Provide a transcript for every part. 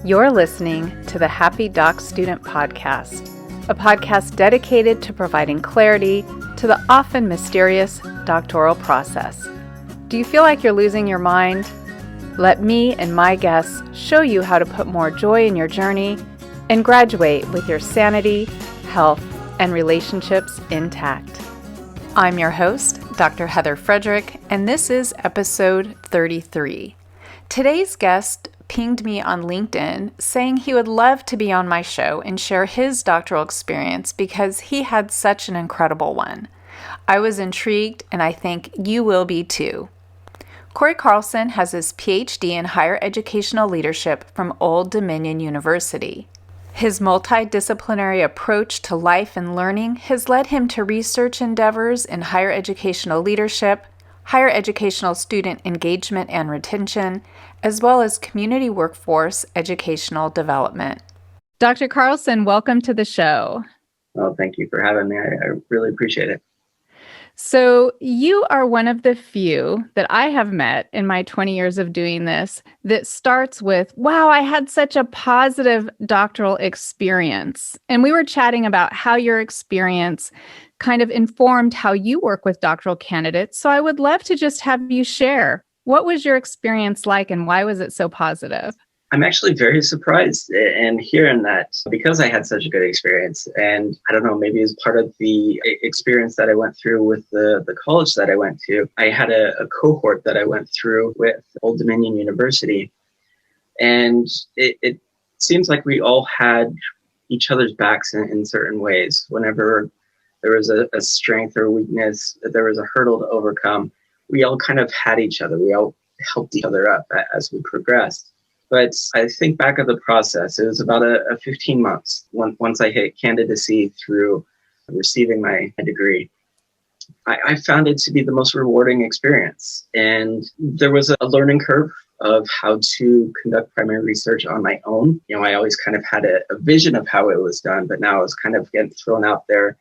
You're listening to the Happy Doc Student Podcast, a podcast dedicated to providing clarity to the often mysterious doctoral process. Do you feel like you're losing your mind? Let me and my guests show you how to put more joy in your journey and graduate with your sanity, health, and relationships intact. I'm your host, Dr. Heather Frederick, and this is episode 33. Today's guest pinged me on LinkedIn saying he would love to be on my show and share his doctoral experience because he had such an incredible one. I was intrigued, and I think you will be too. Carlson has his PhD in higher educational leadership from Old Dominion University. His multidisciplinary approach to life and learning has led him to research endeavors in higher educational leadership, higher educational student engagement and retention, as well as community workforce educational development. Dr. Carlson, welcome to the show. Well, thank you for having me. I really appreciate it. So you are one of the few that I have met in my 20 years of doing this that starts with, wow, I had such a positive doctoral experience. And we were chatting about how your experience kind of informed how you work with doctoral candidates. So I would love to just have you share. What was your experience like and why was it so positive? I'm actually very surprised in hearing that because I had such a good experience. And I don't know, maybe as part of the experience that I went through with the college that I went to, I had a cohort that I went through with Old Dominion University. And it seems like we all had each other's backs in certain ways. Whenever there was a strength or weakness, there was a hurdle to overcome, we all kind of had each other. We all helped each other up as we progressed. But I think back of the process, it was about a 15 months once I hit candidacy through receiving my degree. I found it to be the most rewarding experience. And there was a learning curve of how to conduct primary research on my own. You know, I always kind of had a vision of how it was done, but now it's kind of getting thrown out there.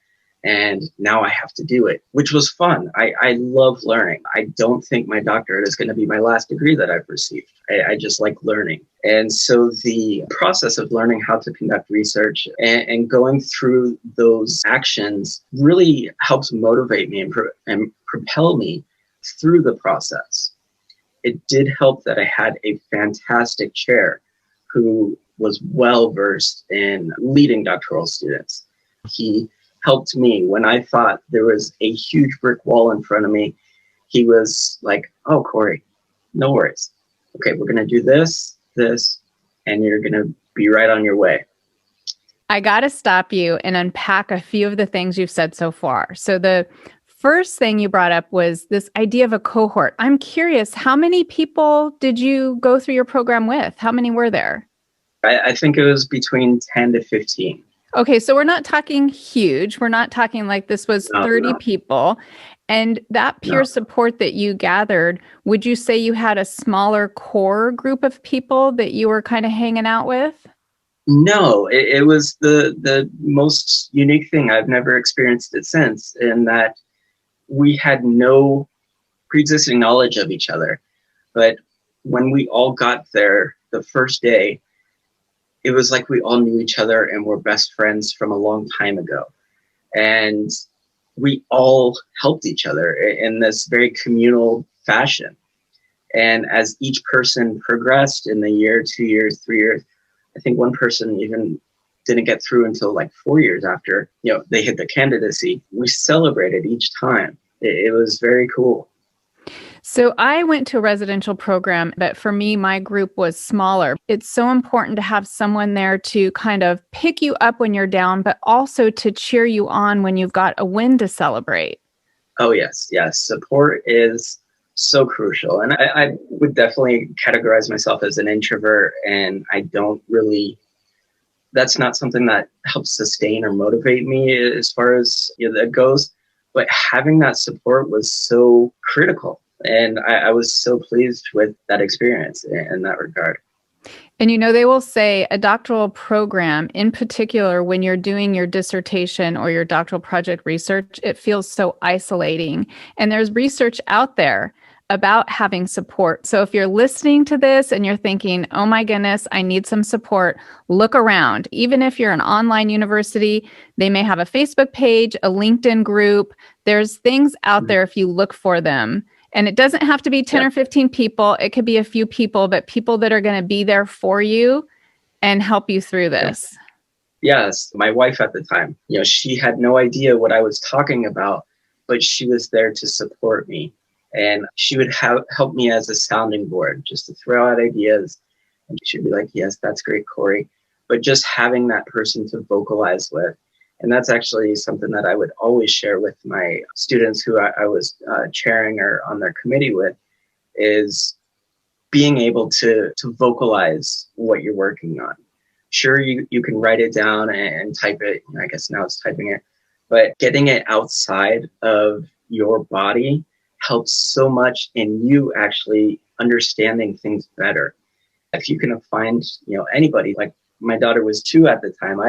And now I have to do it, which was fun. I love learning. I don't think my doctorate is going to be my last degree that I've received. I just like learning. And so the process of learning how to conduct research and going through those actions really helps motivate me and propel me through the process. It did help that I had a fantastic chair who was well-versed in leading doctoral students. He helped me when I thought there was a huge brick wall in front of me. He was like, oh, Corey, no worries. Okay, we're going to do this, and you're going to be right on your way. I got to stop you and unpack a few of the things you've said so far. So the first thing you brought up was this idea of a cohort. I'm curious, how many people did you go through your program with? How many were there? I think it was between 10 to 15. Okay, so we're not talking huge. We're not talking like this was 30 people. And that peer support that you gathered, would you say you had a smaller core group of people that you were kind of hanging out with? No, it was the most unique thing. I've never experienced it since, in that we had no pre-existing knowledge of each other. But when we all got there the first day, it was like we all knew each other and were best friends from a long time ago. And we all helped each other in this very communal fashion. And as each person progressed in the year, 2 years, 3 years, I think one person even didn't get through until like 4 years after, they hit the candidacy. We celebrated each time. It was very cool. So I went to a residential program, but for me, my group was smaller. It's so important to have someone there to kind of pick you up when you're down, but also to cheer you on when you've got a win to celebrate. Oh, yes. Support is so crucial. And I would definitely categorize myself as an introvert, and that's not something that helps sustain or motivate me as far as that goes. But having that support was so critical. And I was so pleased with that experience in that regard. And they will say a doctoral program, in particular, when you're doing your dissertation or your doctoral project research, it feels so isolating. And there's research out there about having support. So if you're listening to this and you're thinking, oh my goodness, I need some support, look around. Even if you're an online university, they may have a Facebook page, a LinkedIn group. There's things out there if you look for them. And it doesn't have to be 10 or 15 people. It could be a few people, but people that are going to be there for you and help you through this. Yes. My wife at the time, she had no idea what I was talking about, but she was there to support me. And she would help me as a sounding board, just to throw out ideas. And she'd be like, yes, that's great, Corey. But just having that person to vocalize with. And that's actually something that I would always share with my students who I was chairing or on their committee with, is being able to vocalize what you're working on. Sure, you can write it down and type it. I guess now it's typing it. But getting it outside of your body helps so much in you actually understanding things better. If you can find, anybody, like my daughter was 2 at the time,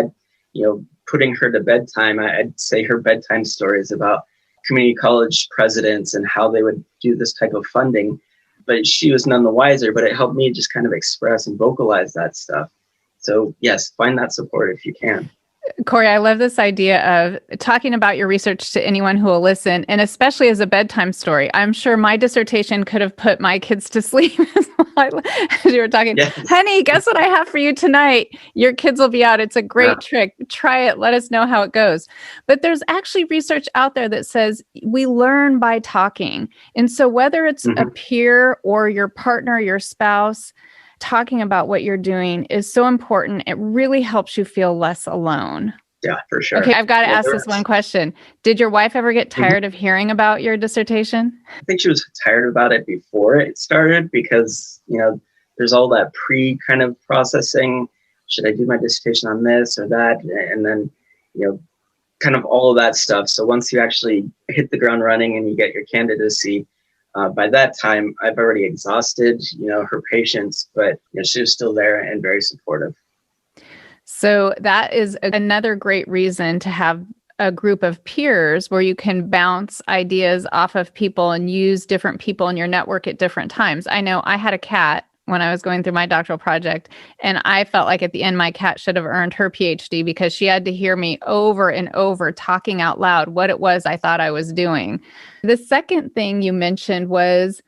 putting her to bedtime, I'd say her bedtime stories about community college presidents and how they would do this type of funding. But she was none the wiser, but it helped me just kind of express and vocalize that stuff. So yes, find that support if you can. Corey, I love this idea of talking about your research to anyone who will listen, and especially as a bedtime story. I'm sure my dissertation could have put my kids to sleep as you were talking. Yes. Honey, guess what I have for you tonight? Your kids will be out. It's a great trick. Try it. Let us know how it goes. But there's actually research out there that says we learn by talking. And so whether it's a peer or your partner, your spouse, talking about what you're doing is so important. It really helps you feel less alone. Yeah, for sure. Okay, I've got to ask this one question. Did your wife ever get tired of hearing about your dissertation? I think she was tired about it before it started because, there's all that kind of processing. Should I do my dissertation on this or that? And then, kind of all of that stuff. So once you actually hit the ground running and you get your candidacy, by that time, I've already exhausted, her patience, but she was still there and very supportive. So that is another great reason to have a group of peers where you can bounce ideas off of people and use different people in your network at different times. I know I had a cat when I was going through my doctoral project, and I felt like at the end my cat should have earned her PhD because she had to hear me over and over talking out loud what it was I thought I was doing. The second thing you mentioned was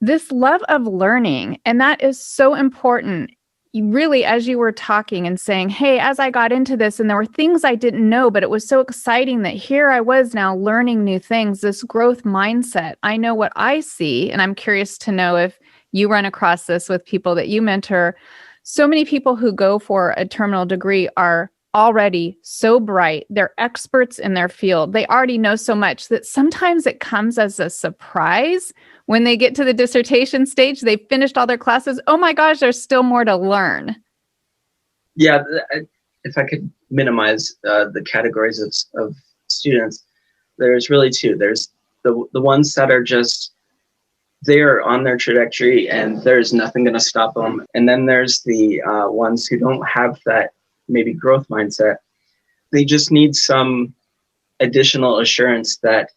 this love of learning, and that is so important. Really, as you were talking and saying, hey, as I got into this and there were things I didn't know, but it was so exciting that here I was now learning new things, this growth mindset. I know what I see, and I'm curious to know if you run across this with people that you mentor. So many people who go for a terminal degree are already so bright. They're experts in their field. They already know so much that sometimes it comes as a surprise when they get to the dissertation stage. They've finished all their classes. Oh my gosh, there's still more to learn. Yeah, if I could minimize the categories of students, there's really 2. There's the ones that are just, they're on their trajectory and there's nothing going to stop them. And then there's the ones who don't have that maybe growth mindset. They just need some additional assurance that,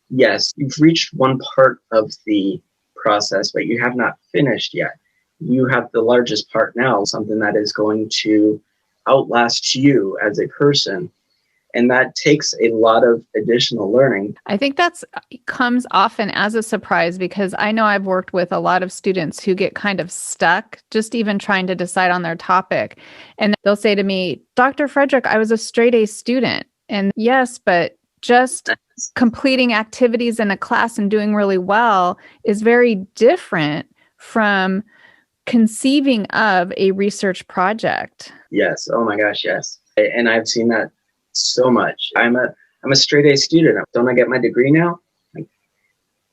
yes, you've reached one part of the process, but you have not finished yet. You have the largest part now, something that is going to outlast you as a person. And that takes a lot of additional learning. I think that comes often as a surprise because I know I've worked with a lot of students who get kind of stuck just even trying to decide on their topic. And they'll say to me, Dr. Frederick, I was a straight A student. And yes, but just completing activities in a class and doing really well is very different from conceiving of a research project. Yes. Oh my gosh, yes. And I've seen that so much. I'm a straight A student. Don't I get my degree now?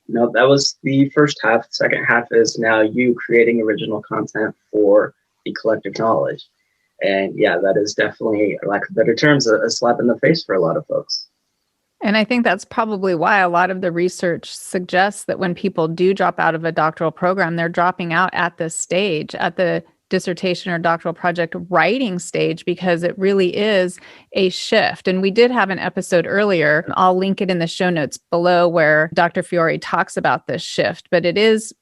No, that was the first half. Second half is now you creating original content for the collective knowledge. And yeah, that is definitely, for lack of better terms, a slap in the face for a lot of folks. And I think that's probably why a lot of the research suggests that when people do drop out of a doctoral program, they're dropping out at this stage, at the dissertation or doctoral project writing stage, because it really is a shift. And we did have an episode earlier, I'll link it in the show notes below, where Dr. Fiore talks about this shift, but it is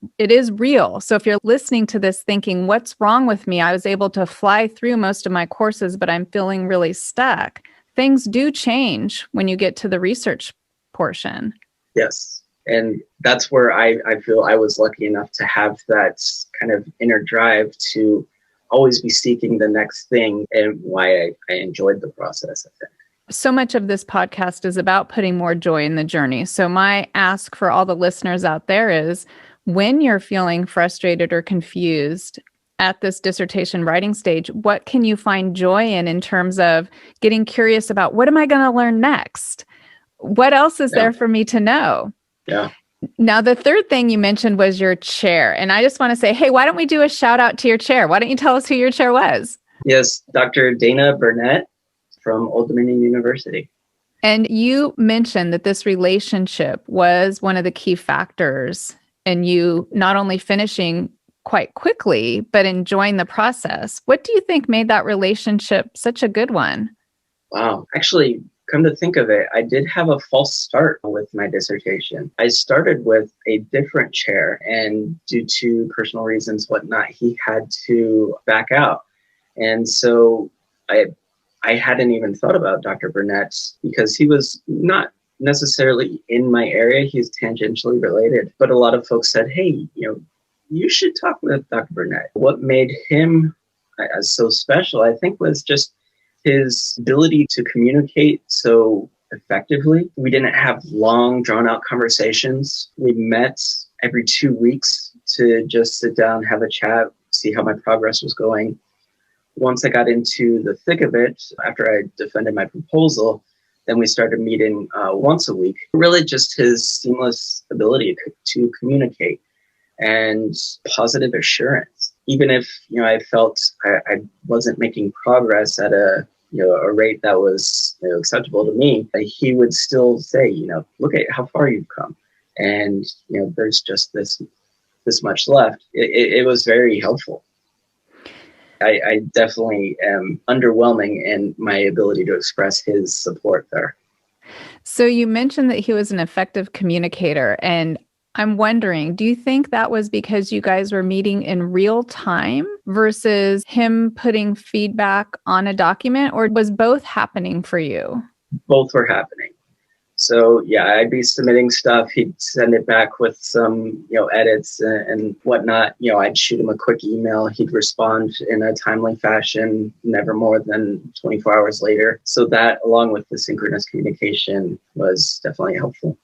real. So if you're listening to this thinking, what's wrong with me? I was able to fly through most of my courses, but I'm feeling really stuck. Things do change when you get to the research portion. Yes. And that's where I feel I was lucky enough to have that kind of inner drive to always be seeking the next thing, and why I enjoyed the process, I think. So much of this podcast is about putting more joy in the journey. So my ask for all the listeners out there is, when you're feeling frustrated or confused at this dissertation writing stage, what can you find joy in terms of getting curious about, what am I going to learn next? What else is there for me to know? Yeah. Now, the third thing you mentioned was your chair. And I just want to say, hey, why don't we do a shout out to your chair? Why don't you tell us who your chair was? Yes, Dr. Dana Burnett from Old Dominion University. And you mentioned that this relationship was one of the key factors in you not only finishing quite quickly, but enjoying the process. What do you think made that relationship such a good one? Wow. Actually, come to think of it, I did have a false start with my dissertation. I started with a different chair, and due to personal reasons, whatnot, he had to back out. And so I hadn't even thought about Dr. Burnett, because he was not necessarily in my area. He's tangentially related. But a lot of folks said, hey, you should talk with Dr. Burnett. What made him so special, I think, was just his ability to communicate so effectively. We didn't have long, drawn-out conversations. We met every 2 weeks to just sit down, have a chat, see how my progress was going. Once I got into the thick of it, after I defended my proposal, then we started meeting once a week. Really just his seamless ability to communicate and positive assurance. Even if, I felt I wasn't making progress at a rate that was acceptable to me, he would still say, look at how far you've come. And, there's just this much left. It was very helpful. I definitely am underwhelming in my ability to express his support there. So you mentioned that he was an effective communicator, and I'm wondering, do you think that was because you guys were meeting in real time versus him putting feedback on a document, or was both happening for you? Both were happening. So yeah, I'd be submitting stuff. He'd send it back with some, edits and whatnot. I'd shoot him a quick email. He'd respond in a timely fashion, never more than 24 hours later. So that, along with the synchronous communication, was definitely helpful.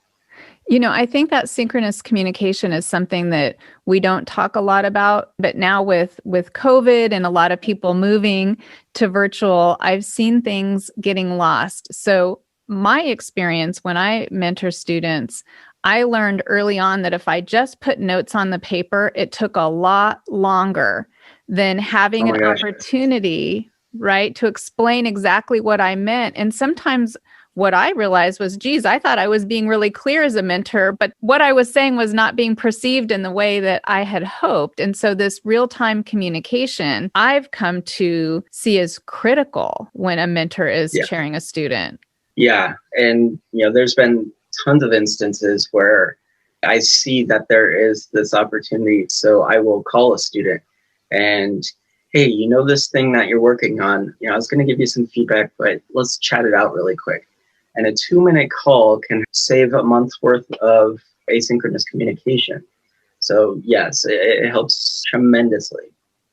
I think that synchronous communication is something that we don't talk a lot about, but now with COVID and a lot of people moving to virtual, I've seen things getting lost. So my experience when I mentor students, I learned early on that if I just put notes on the paper, it took a lot longer than having an opportunity, right, to explain exactly what I meant. And sometimes what I realized was, geez, I thought I was being really clear as a mentor, but what I was saying was not being perceived in the way that I had hoped. And so this real-time communication, I've come to see as critical when a mentor is chairing a student. Yeah. And, there's been tons of instances where I see that there is this opportunity. So I will call a student and, hey, this thing that you're working on, I was going to give you some feedback, but let's chat it out really quick. And a 2-minute call can save a month's worth of asynchronous communication. So yes, it helps tremendously.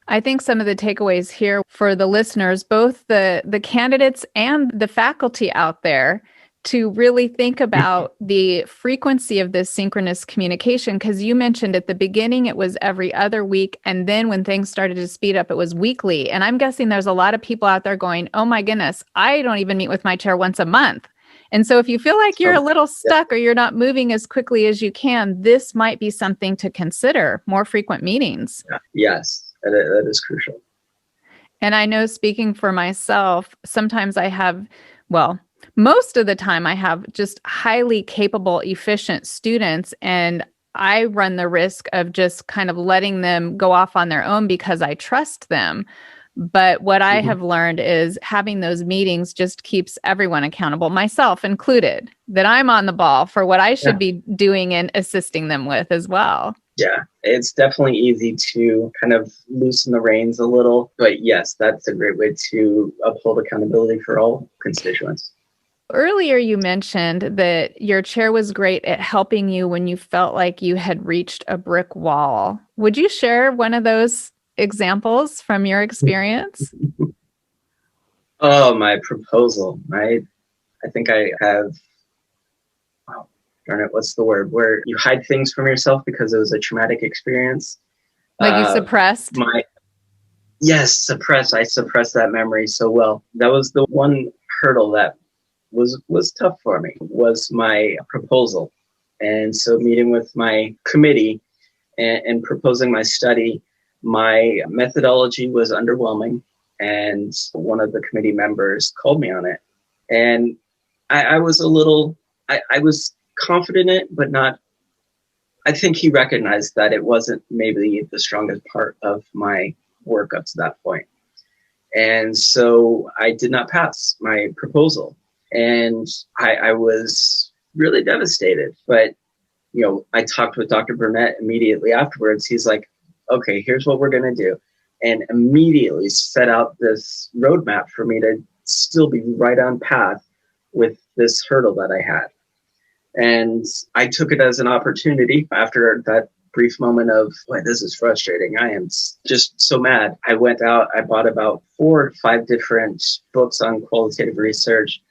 I think some of the takeaways here for the listeners, both the candidates and the faculty out there, to really think about the frequency of this synchronous communication, because you mentioned at the beginning it was every other week, and then when things started to speed up, it was weekly. And I'm guessing there's a lot of people out there going, oh my goodness, I don't even meet with my chair once a month. And so if you feel like you're a little stuck or you're not moving as quickly as you can, this might be something to consider, more frequent meetings. Yes. That is crucial. And I know, speaking for myself, sometimes I have, most of the time I have just highly capable, efficient students, and I run the risk of just kind of letting them go off on their own because I trust them. But what I have learned is having those meetings just keeps everyone accountable, myself included, that I'm on the ball for what I should be doing and assisting them with as well. Yeah, it's definitely easy to kind of loosen the reins a little. But yes, that's a great way to uphold accountability for all constituents. Earlier, you mentioned that your chair was great at helping you when you felt like you had reached a brick wall. Would you share one of those examples from your experience? Oh, my proposal. I think I have, darn it, what's the word? Where you hide things from yourself because it was a traumatic experience. Like you suppressed? Yes, suppressed. I suppressed that memory so well. That was the one hurdle that was tough for me, was my proposal. And so meeting with my committee and proposing my study, my methodology was underwhelming. And one of the committee members called me on it. And I was I was confident in it, but not, I think he recognized that it wasn't maybe the strongest part of my work up to that point. And so I did not pass my proposal. And I was really devastated. But, I talked with Dr. Burnett immediately afterwards. He's like, okay, here's what we're going to do. And immediately set out this roadmap for me to still be right on path with this hurdle that I had. And I took it as an opportunity after that brief moment of, boy, this is frustrating. I am just so mad. I went out, I bought about 4 or 5 different books on qualitative research.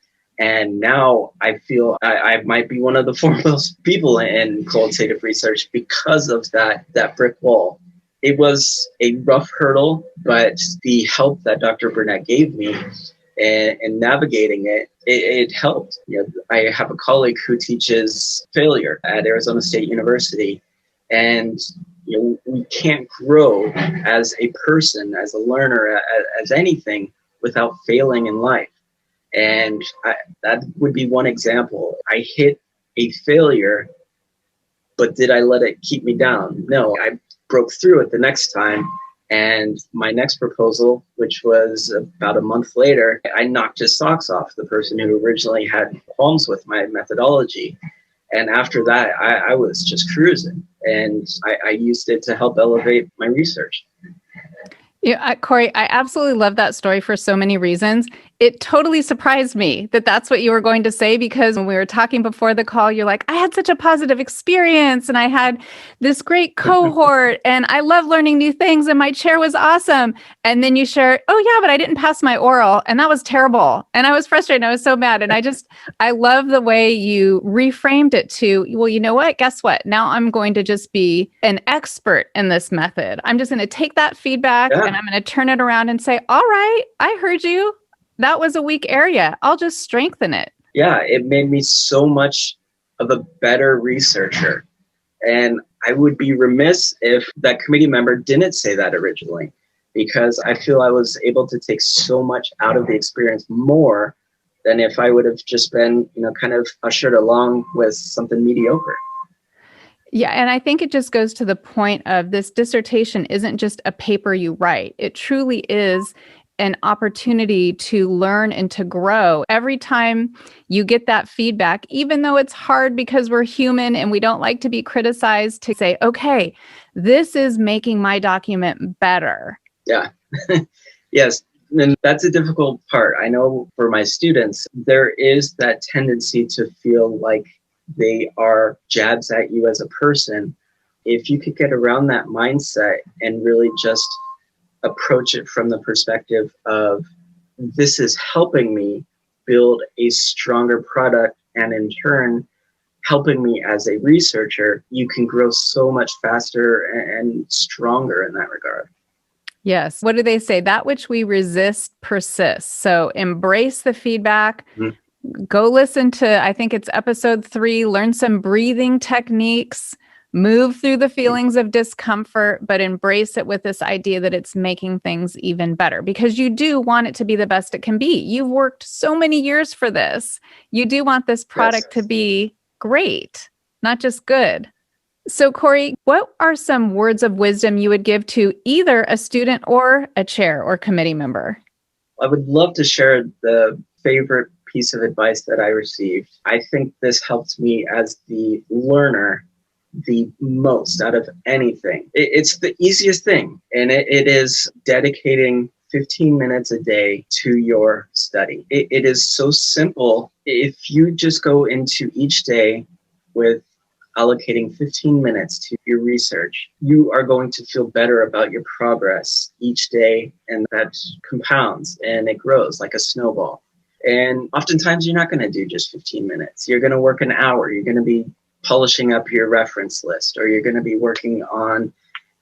And now I feel I might be one of the foremost people in qualitative research because of that brick wall. It was a rough hurdle, but the help that Dr. Burnett gave me and navigating it helped. I have a colleague who teaches failure at Arizona State University, and we can't grow as a person, as a learner, as anything without failing in life. And that would be one example. I hit a failure, but did I let it keep me down? No, I broke through it the next time. And my next proposal, which was about a month later, I knocked his socks off, the person who originally had qualms with my methodology. And after that, I was just cruising. And I used it to help elevate my research. Yeah, Corey, I absolutely love that story for so many reasons. It totally surprised me that that's what you were going to say, because when we were talking before the call, you're like, I had such a positive experience and I had this great cohort and I love learning new things and my chair was awesome. And then you share, oh yeah, but I didn't pass my oral and that was terrible. And I was frustrated. I was so mad. And I love the way you reframed it to, well, you know what? Guess what? Now I'm going to just be an expert in this method. I'm just going to take that feedback and I'm going to turn it around and say, all right, I heard you. That was a weak area. I'll just strengthen it. Yeah, it made me so much of a better researcher. And I would be remiss if that committee member didn't say that originally, because I feel I was able to take so much out of the experience more than if I would have just been, kind of ushered along with something mediocre. Yeah, and I think it just goes to the point of this dissertation isn't just a paper you write. It truly is an opportunity to learn and to grow. Every time you get that feedback, even though it's hard because we're human and we don't like to be criticized, to say, okay, this is making my document better. Yeah. Yes. And that's a difficult part. I know for my students, there is that tendency to feel like they are jabs at you as a person. If you could get around that mindset and really just approach it from the perspective of, this is helping me build a stronger product, and in turn helping me as a researcher, you can grow so much faster and stronger in that regard. Yes. What do they say? That which we resist persists. So embrace the feedback. Mm-hmm. Go listen to, I think it's episode 3, learn some breathing techniques. Move through the feelings of discomfort, but embrace it with this idea that it's making things even better, because you do want it to be the best it can be. You've worked so many years for this. You do want this product to be great, not just good. So, Corey, what are some words of wisdom you would give to either a student or a chair or committee member? I would love to share the favorite piece of advice that I received. I think this helped me as the learner the most out of anything. It's the easiest thing, and it is dedicating 15 minutes a day to your study. It is so simple. If you just go into each day with allocating 15 minutes to your research, you are going to feel better about your progress each day, and that compounds and it grows like a snowball. And oftentimes you're not going to do just 15 minutes. You're going to work an hour. You're going to be polishing up your reference list, or you're going to be working on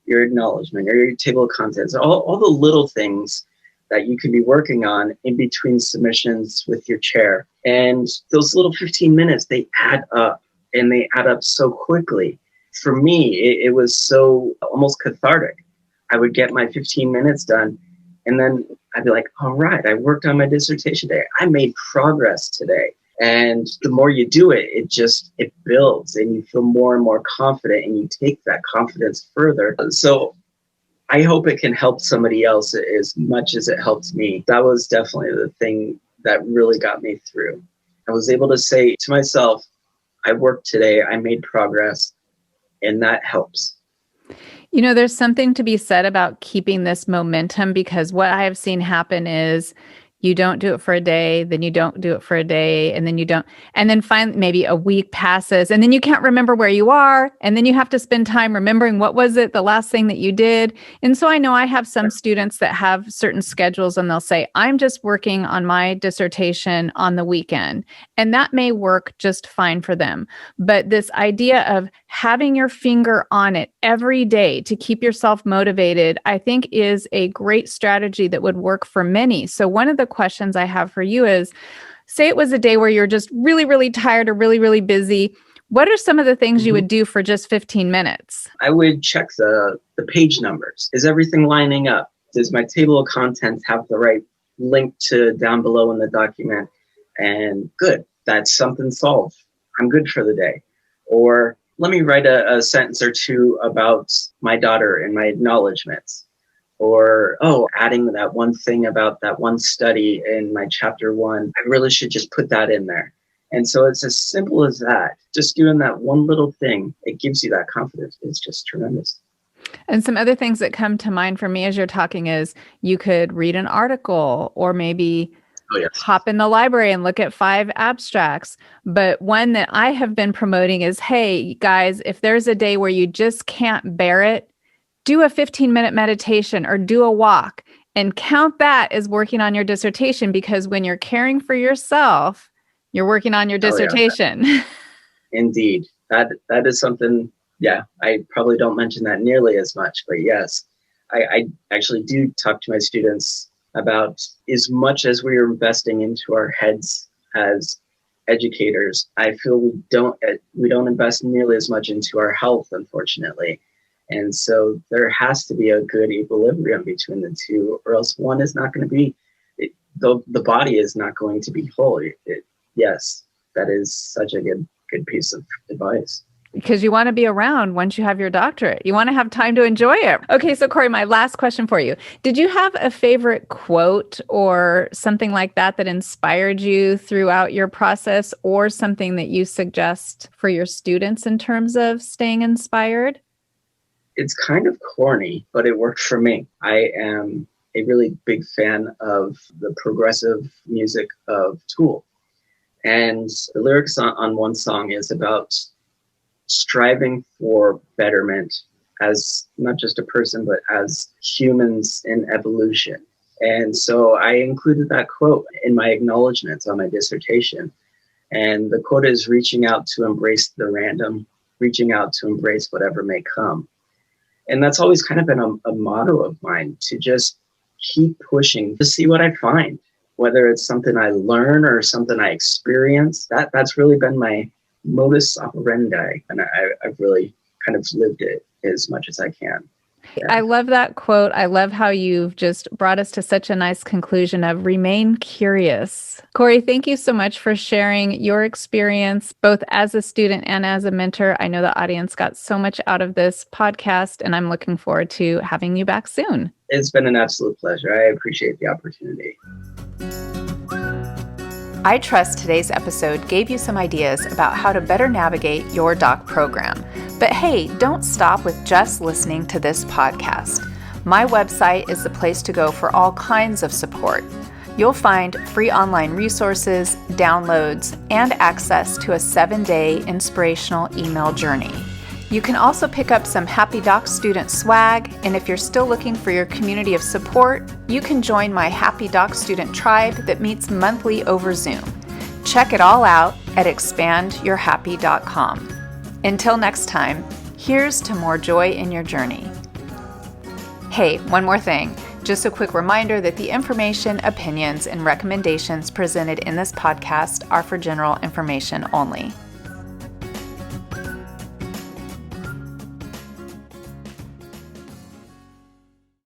your acknowledgement or your table of contents, all the little things that you can be working on in between submissions with your chair. And those little 15 minutes, they add up, and they add up so quickly. For me, it was so almost cathartic. I would get my 15 minutes done, and then I'd be like, all right, I worked on my dissertation today. I made progress today. And the more you do it, it builds, and you feel more and more confident, and you take that confidence further. So I hope it can help somebody else as much as it helped me. That was definitely the thing that really got me through. I was able to say to myself, I worked today, I made progress, and that helps. You know, there's something to be said about keeping this momentum, because what I have seen happen is you don't do it for a day, then you don't do it for a day, and then you don't. And then finally, maybe a week passes, and then you can't remember where you are. And then you have to spend time remembering what was it, the last thing that you did. And so I know I have some students that have certain schedules, and they'll say, I'm just working on my dissertation on the weekend. And that may work just fine for them. But this idea of having your finger on it every day to keep yourself motivated, I think is a great strategy that would work for many. So one of the questions I have for you is, say it was a day where you're just really, really tired or really, really busy. What are some of the things you would do for just 15 minutes? I would check the page numbers. Is everything lining up? Does my table of contents have the right link to down below in the document? And good, that's something solved. I'm good for the day. Or let me write a sentence or two about my daughter in my acknowledgements. Or, adding that one thing about that one study in my chapter 1, I really should just put that in there. And so it's as simple as that. Just doing that one little thing, it gives you that confidence. It's just tremendous. And some other things that come to mind for me as you're talking is you could read an article, or maybe hop in the library and look at 5 abstracts. But one that I have been promoting is, hey, guys, if there's a day where you just can't bear it, do a 15-minute meditation or do a walk, and count that as working on your dissertation, because when you're caring for yourself, you're working on your dissertation. Yeah. Indeed. That is something, I probably don't mention that nearly as much, but yes, I actually do talk to my students about, as much as we are investing into our heads as educators, I feel we don't invest nearly as much into our health, unfortunately. And so there has to be a good equilibrium between the two, or else one is not going to be, the body is not going to be whole. Yes, that is such a good piece of advice. Because you want to be around once you have your doctorate. You want to have time to enjoy it. Okay, so Corey, my last question for you. Did you have a favorite quote or something like that that inspired you throughout your process, or something that you suggest for your students in terms of staying inspired? It's kind of corny, but it worked for me. I am a really big fan of the progressive music of Tool. And the lyrics on one song is about striving for betterment as not just a person, but as humans in evolution. And so I included that quote in my acknowledgments on my dissertation. And the quote is, reaching out to embrace the random, reaching out to embrace whatever may come. And that's always kind of been a motto of mine, to just keep pushing to see what I find, whether it's something I learn or something I experience. That's really been my modus operandi, and I've really kind of lived it as much as I can. I love that quote. I love how you've just brought us to such a nice conclusion of remain curious. Corey, thank you so much for sharing your experience, both as a student and as a mentor. I know the audience got so much out of this podcast, and I'm looking forward to having you back soon. It's been an absolute pleasure. I appreciate the opportunity. I trust today's episode gave you some ideas about how to better navigate your doc program. But hey, don't stop with just listening to this podcast. My website is the place to go for all kinds of support. You'll find free online resources, downloads, and access to a 7-day inspirational email journey. You can also pick up some Happy Doc student swag, and if you're still looking for your community of support, you can join my Happy Doc student tribe that meets monthly over Zoom. Check it all out at expandyourhappy.com. Until next time, here's to more joy in your journey. Hey, one more thing. Just a quick reminder that the information, opinions, and recommendations presented in this podcast are for general information only.